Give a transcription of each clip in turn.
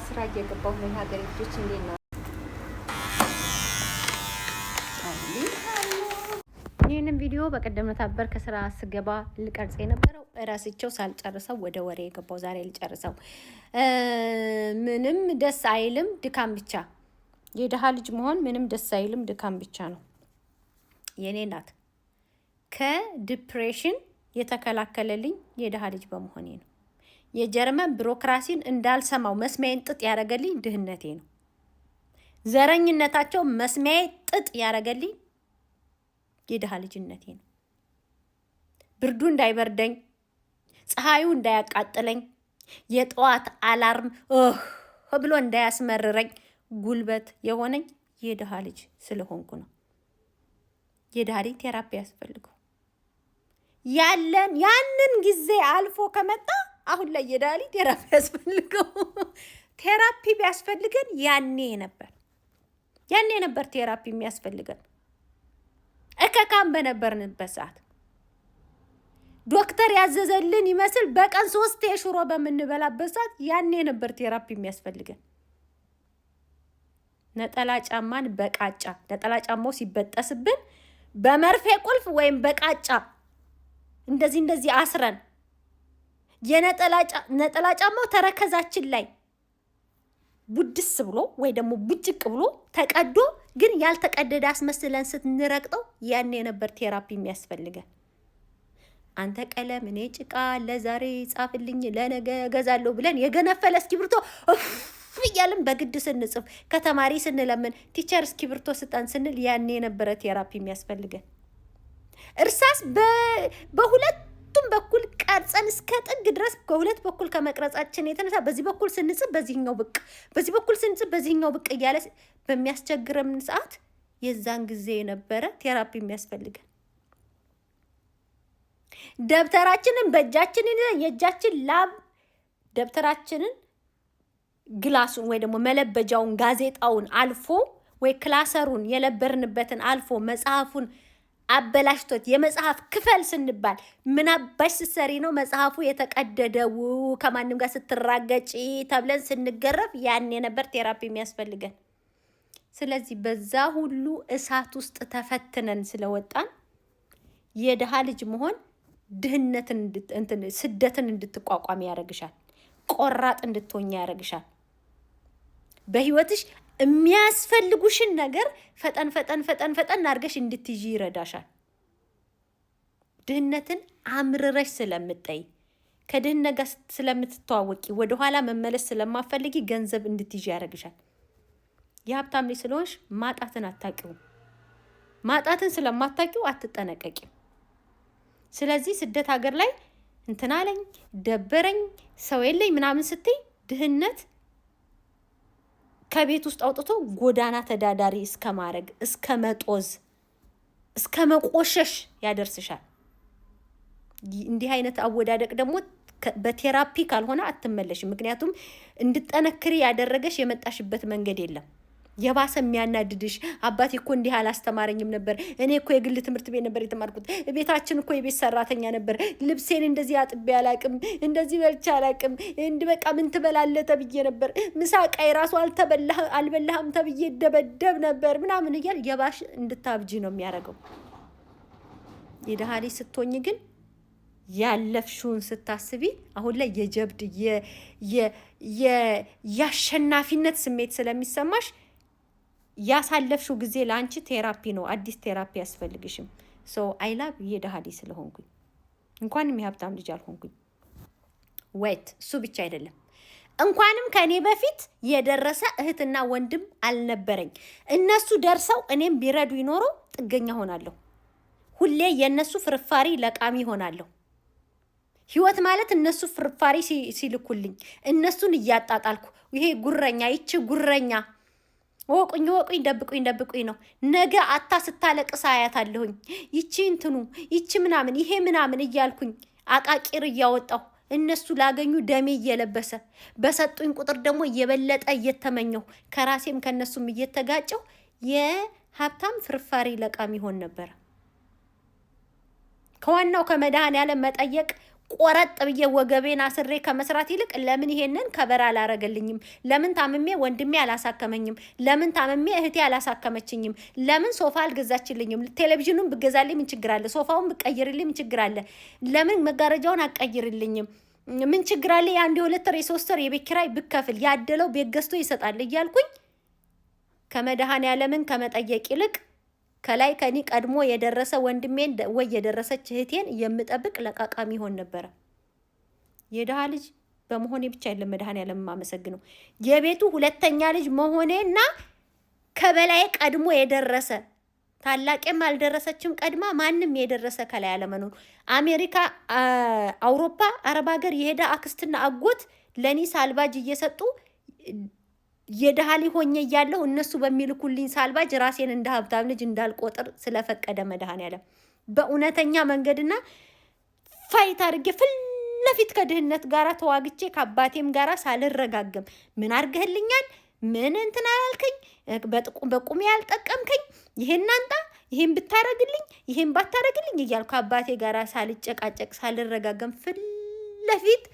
ስራ እየገባሁ ነው። የሀገሬ ልጆች እንዴት ነው? ይህንን ቪዲዮ በቀደም ነበር ከስራ ስገባ ልቀርጽ የነበረው ራስቸው ሳልጨርሰው ወደ ወሬ የገባው ዛሬ ልጨርሰው። ምንም ደስ አይልም፣ ድካም ብቻ። የደሃ ልጅ መሆን ምንም ደስ አይልም፣ ድካም ብቻ ነው። የኔ ናት ከዲፕሬሽን የተከላከለልኝ የደሃ ልጅ በመሆኔ ነው። የጀርመን ቢሮክራሲን እንዳልሰማው መስሚያዬን ጥጥ ያደረገልኝ ድህነቴ ነው። ዘረኝነታቸው መስሚያዬ ጥጥ ያደረገልኝ የደሃ ልጅነቴ ነው። ብርዱ እንዳይበርደኝ፣ ፀሐዩ እንዳያቃጥለኝ፣ የጠዋት አላርም ብሎ እንዳያስመርረኝ ጉልበት የሆነኝ የደሃ ልጅ ስለሆንኩ ነው። የደሃ ልጅ ቴራፒ ያስፈልገው ያንን ጊዜ አልፎ ከመጣ አሁን ላይ የደሃ ልጅ ቴራፒ ያስፈልገው። ቴራፒ ቢያስፈልገን ያኔ ነበር ቴራፒ የሚያስፈልገን። እከካም በነበርንበት ሰዓት ዶክተር ያዘዘልን ይመስል በቀን 3 ሽሮ በምንበላበት ሰዓት ያኔ ነበር ቴራፒ የሚያስፈልገን። ነጠላ ጫማን በቃጫ ነጠላ ጫማው ሲበጠስብን በመርፌ ቁልፍ ወይም በቃጫ እንደዚህ አስረን የነጠላ ጫማው ተረከዛችን ላይ ቡድስ ብሎ ወይ ደግሞ ቡጭቅ ብሎ ተቀዶ ግን ያልተቀደደ አስመስለን ስትንረቅጠው ያኔ ነበር ቴራፒ የሚያስፈልገን። አንተ ቀለም እኔ ጭቃ ለዛሬ ጻፍልኝ ለነገ ገዛለሁ ብለን የገነፈለ እስክሪብቶ እያልን በግድ ስንጽፍ ከተማሪ ስንለምን ቲቸር እስክሪብቶ ስጠን ስንል ያኔ ነበረ ቴራፒ የሚያስፈልገን። እርሳስ በሁለቱም በኩል ቀርጸን እስከ ጥግ ድረስ ከሁለት በኩል ከመቅረጻችን የተነሳ በዚህ በኩል ስንጽፍ በዚህኛው ብቅ፣ በዚህ በኩል ስንጽፍ በዚህኛው ብቅ እያለ በሚያስቸግረን ሰዓት የዛን ጊዜ የነበረ ቴራፒ የሚያስፈልገን። ደብተራችንን በእጃችን የእጃችን ላብ ደብተራችንን ግላሱን ወይ ደግሞ መለበጃውን ጋዜጣውን አልፎ ወይ ክላሰሩን የለበርንበትን አልፎ መጽሐፉን አበላሽቶት የመጽሐፍ ክፈል ስንባል ምን አባሽ ስትሰሪ ነው መጽሐፉ የተቀደደው ከማንም ጋር ስትራገጪ ተብለን ስንገረፍ ያኔ ነበር ቴራፒ የሚያስፈልገን። ስለዚህ በዛ ሁሉ እሳት ውስጥ ተፈትነን ስለወጣን የደሃ ልጅ መሆን ድህነትን ስደትን እንድትቋቋሚ ያደርግሻል። ቆራጥ እንድትሆኛ ያደርግሻል። በህይወትሽ የሚያስፈልጉሽን ነገር ፈጠን አድርገሽ እንድትይዢ ይረዳሻል። ድህነትን አምርረሽ ስለምጠይ ከድህነት ጋር ስለምትተዋወቂ ወደኋላ መመለስ ስለማፈልጊ ገንዘብ እንድትይዢ ያደርግሻል። የሀብታም ልጅ ስለሆንሽ ማጣትን አታውቂውም። ማጣትን ስለማታውቂው አትጠነቀቂም። ስለዚህ ስደት ሀገር ላይ እንትናለኝ ደበረኝ ሰው የለኝ ምናምን ስትይ ድህነት ከቤት ውስጥ አውጥቶ ጎዳና ተዳዳሪ እስከ ማድረግ እስከ መጦዝ እስከ መቆሸሽ ያደርስሻል። እንዲህ አይነት አወዳደቅ ደግሞ በቴራፒ ካልሆነ አትመለሽም። ምክንያቱም እንድጠነክሪ ያደረገሽ የመጣሽበት መንገድ የለም። የባሰ የሚያናድድሽ አባቴ እኮ እንዲህ አላስተማረኝም ነበር፣ እኔ እኮ የግል ትምህርት ቤት ነበር የተማርኩት፣ ቤታችን እኮ የቤት ሰራተኛ ነበር፣ ልብሴን እንደዚህ አጥቤ አላቅም፣ እንደዚህ በልቼ አላቅም፣ በቃ ምን ትበላለህ ተብዬ ነበር፣ ምሳቃይ ራሱ አልበላህም ተብዬ ደበደብ ነበር ምናምን እያል የባሽ እንድታብጂ ነው የሚያደርገው። የደሃ ልጅ ስትሆኝ ግን ያለፍሽውን ስታስቢ አሁን ላይ የጀብድ የአሸናፊነት ስሜት ስለሚሰማሽ ያሳለፍሽው ጊዜ ለአንቺ ቴራፒ ነው። አዲስ ቴራፒ ያስፈልግሽም። አይላብ የደሃ ልጅ ስለሆንኩኝ እንኳንም የሀብታም ልጅ አልሆንኩኝ። ወይት እሱ ብቻ አይደለም፣ እንኳንም ከእኔ በፊት የደረሰ እህትና ወንድም አልነበረኝ። እነሱ ደርሰው እኔም ቢረዱ ይኖሮ ጥገኛ ሆናለሁ። ሁሌ የእነሱ ፍርፋሪ ለቃሚ ሆናለሁ። ህይወት ማለት እነሱ ፍርፋሪ ሲልኩልኝ እነሱን እያጣጣልኩ ይሄ ጉረኛ ይቺ ጉረኛ ወቁኝ ደብቁኝ ነው። ነገ አታ ስታለቅስ አያታለሁኝ። ይቺ እንትኑ ይቺ ምናምን ይሄ ምናምን እያልኩኝ አቃቂር እያወጣሁ እነሱ ላገኙ ደሜ እየለበሰ በሰጡኝ ቁጥር ደግሞ እየበለጠ እየተመኘሁ ከራሴም ከነሱም እየተጋጨሁ የሀብታም ፍርፋሪ ለቃሚ ሆን ነበር። ከዋናው ከመድኃኔዓለም መጠየቅ ቆረጥ ብዬ ወገቤን አስሬ ከመስራት ይልቅ ለምን ይሄንን ከበራ አላረገልኝም? ለምን ታምሜ ወንድሜ አላሳከመኝም? ለምን ታምሜ እህቴ አላሳከመችኝም? ለምን ሶፋ አልገዛችልኝም? ቴሌቪዥኑን ብገዛልኝ ምን ችግር አለ? ሶፋውን ብቀይርልኝ ምን ችግር አለ? ለምን መጋረጃውን አቀይርልኝም? ምን ችግር አለ? የአንድ የሁለት ወር የሶስት ወር የቤት ኪራይ ብከፍል ያደለው ቤት ገዝቶ ይሰጣል እያልኩኝ ከመድኃኔዓለምን ከመጠየቅ ይልቅ ከላይ ከኒ ቀድሞ የደረሰ ወንድሜን ወይ የደረሰች እህቴን የምጠብቅ ለቃቃሚ ሆን ነበረ። የደሃ ልጅ በመሆኔ ብቻ አይደለም መድኃኔዓለም የማመሰግነው የቤቱ ሁለተኛ ልጅ መሆኔና ከበላይ ቀድሞ የደረሰ ታላቅም አልደረሰችም ቀድማ ማንም የደረሰ ከላይ አለመኖር። አሜሪካ፣ አውሮፓ፣ አረብ ሀገር የሄዳ አክስትና አጎት ለኔ ሳልባጅ እየሰጡ የደሃ ልጅ ሆኜ እያለሁ እነሱ በሚልኩልኝ ሳልባጅ ራሴን እንደ ሀብታም ልጅ እንዳልቆጥር ስለፈቀደ መድኃኔዓለም በእውነተኛ መንገድና ፋይት አድርጌ ፊት ለፊት ከድህነት ጋራ ተዋግቼ ከአባቴም ጋራ ሳልረጋገም ምን አርገህልኛል? ምን እንትን አላልከኝ? በቁሜ ያልጠቀምከኝ ይሄን አንጣ፣ ይሄን ብታረግልኝ፣ ይሄን ባታረግልኝ እያልኩ ከአባቴ ጋራ ሳልጨቃጨቅ ሳልረጋገም ፊት ለፊት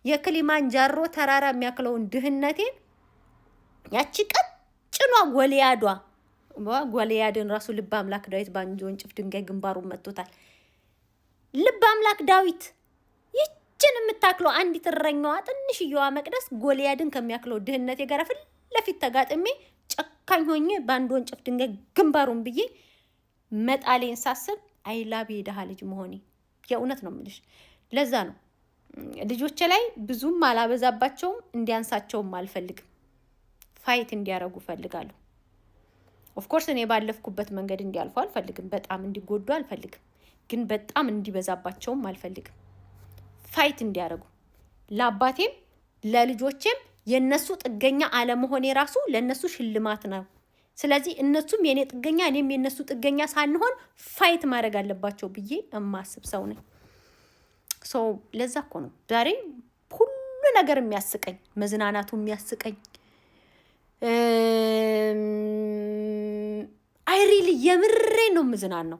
የክሊማንጃሮ ተራራ የሚያክለውን ድህነቴን ያቺ ቀጭኗ ጎልያድን ራሱ ልብ አምላክ ዳዊት ባንጆ ወንጭፍ ድንጋይ ግንባሩን መጥቶታል። ልብ አምላክ ዳዊት ይችን የምታክለው አንዲት እረኛዋ ትንሽየዋ መቅደስ ጎልያድን ከሚያክለው ድህነቴ ጋር ፊት ለፊት ተጋጥሜ ጨካኝ ሆኜ ባንጆ ወንጭፍ ድንጋይ ግንባሩን ብዬ መጣሌን ሳስብ አይላብ የደሃ ልጅ መሆኔ የእውነት ነው የምልሽ። ለዛ ነው ልጆቼ ላይ ብዙም አላበዛባቸውም፣ እንዲያንሳቸውም አልፈልግም። ፋይት እንዲያረጉ ፈልጋለሁ። ኦፍ ኮርስ እኔ ባለፍኩበት መንገድ እንዲያልፉ አልፈልግም። በጣም እንዲጎዱ አልፈልግም። ግን በጣም እንዲበዛባቸውም አልፈልግም። ፋይት እንዲያረጉ ለአባቴም ለልጆቼም የነሱ ጥገኛ አለመሆኔ ራሱ ለነሱ ሽልማት ነው። ስለዚህ እነሱም የኔ ጥገኛ እኔም የነሱ ጥገኛ ሳንሆን ፋይት ማድረግ አለባቸው ብዬ እማስብ ሰው ነኝ። ሶ ለዛ እኮ ነው ዛሬ ሁሉ ነገር የሚያስቀኝ፣ መዝናናቱ የሚያስቀኝ። አይሪሊ የምሬ ነው ምዝናናው፣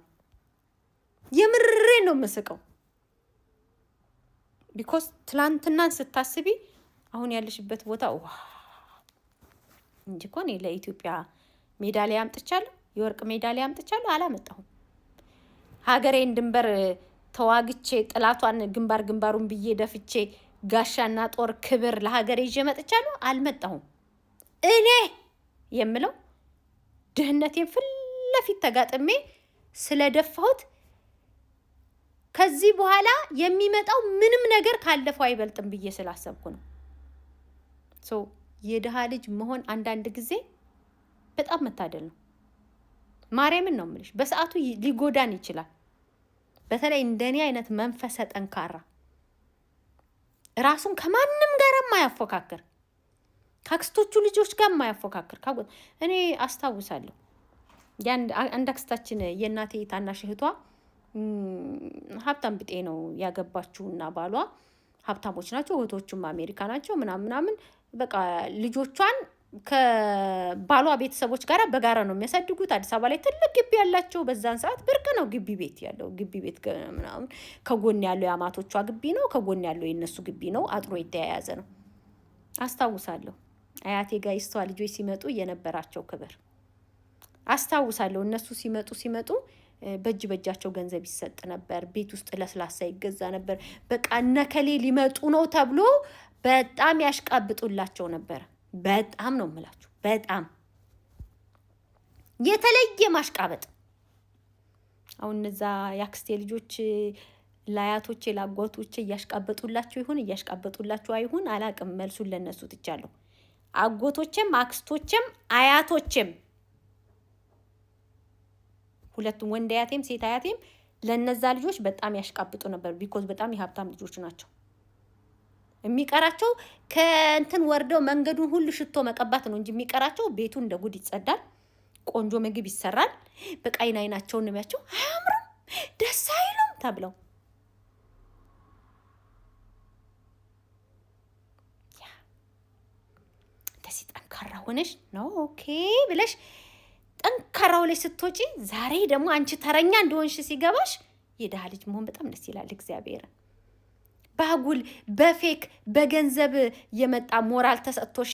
የምሬ ነው መስቀው። ቢኮዝ ትላንትናን ስታስቢ አሁን ያለሽበት ቦታ ዋ እንጂ እኮ እኔ ለኢትዮጵያ ሜዳሊያ አምጥቻለሁ፣ የወርቅ ሜዳሊያ አምጥቻለሁ አላመጣሁም። ሀገሬን ድንበር ተዋግቼ ጥላቷን ግንባሩን ብዬ ደፍቼ ጋሻና ጦር ክብር ለሀገሬ ይዤ መጥቻለሁ አልመጣሁም። እኔ የምለው ድህነቴን ፊት ለፊት ተጋጥሜ ስለደፋሁት ከዚህ በኋላ የሚመጣው ምንም ነገር ካለፈው አይበልጥም ብዬ ስላሰብኩ ነው። ሶ የደሃ ልጅ መሆን አንዳንድ ጊዜ በጣም መታደል ነው። ማርያምን ነው የምልሽ። በሰዓቱ ሊጎዳን ይችላል። በተለይ እንደኔ አይነት መንፈሰ ጠንካራ ራሱን ከማንም ጋር ማያፎካከር ከአክስቶቹ ልጆች ጋር ማያፎካከር እኔ አስታውሳለሁ። አንድ አክስታችን የእናቴ ታናሽ እህቷ ሀብታም ብጤ ነው ያገባችውና ባሏ ሀብታሞች ናቸው፣ እህቶቹም አሜሪካ ናቸው ምናምን በቃ ልጆቿን ከባሏ ቤተሰቦች ጋር በጋራ ነው የሚያሳድጉት። አዲስ አበባ ላይ ትልቅ ግቢ ያላቸው፣ በዛን ሰዓት ብርቅ ነው ግቢ ቤት ያለው። ግቢ ቤት ምናምን ከጎን ያለው የአማቶቿ ግቢ ነው፣ ከጎን ያለው የነሱ ግቢ ነው፣ አጥሮ የተያያዘ ነው። አስታውሳለሁ አያቴ ጋር የሷ ልጆች ሲመጡ የነበራቸው ክብር አስታውሳለሁ። እነሱ ሲመጡ በእጃቸው ገንዘብ ይሰጥ ነበር። ቤት ውስጥ ለስላሳ ይገዛ ነበር። በቃ እነከሌ ሊመጡ ነው ተብሎ በጣም ያሽቃብጡላቸው ነበር። በጣም ነው የምላችሁ፣ በጣም የተለየ ማሽቃበጥ። አሁን እነዛ ያክስቴ ልጆች ለአያቶቼ ለአጓቶቼ እያሽቃበጡላቸው ይሁን እያሽቃበጡላቸው አይሁን አላቅም። መልሱን ለነሱ ትቻለሁ። አጎቶቼም አክስቶቼም አያቶቼም ሁለቱም ወንድ አያቴም ሴት አያቴም ለነዛ ልጆች በጣም ያሽቃብጡ ነበር። ቢኮዝ በጣም የሀብታም ልጆች ናቸው። የሚቀራቸው ከእንትን ወርደው መንገዱን ሁሉ ሽቶ መቀባት ነው እንጂ የሚቀራቸው ቤቱ እንደ ጉድ ይጸዳል፣ ቆንጆ ምግብ ይሰራል። በቃ አይናቸውን ነው የሚያቸው። አያምሩም፣ ደስ አይሉም ተብለው እንደዚህ ጠንካራ ሆነሽ ነው ኦኬ ብለሽ ጠንካራው ላይ ስትወጪ፣ ዛሬ ደግሞ አንቺ ተረኛ እንደሆንሽ ሲገባሽ የደሃ ልጅ መሆን በጣም ደስ ይላል። እግዚአብሔርን ባጉል በፌክ በገንዘብ የመጣ ሞራል ተሰጥቶሽ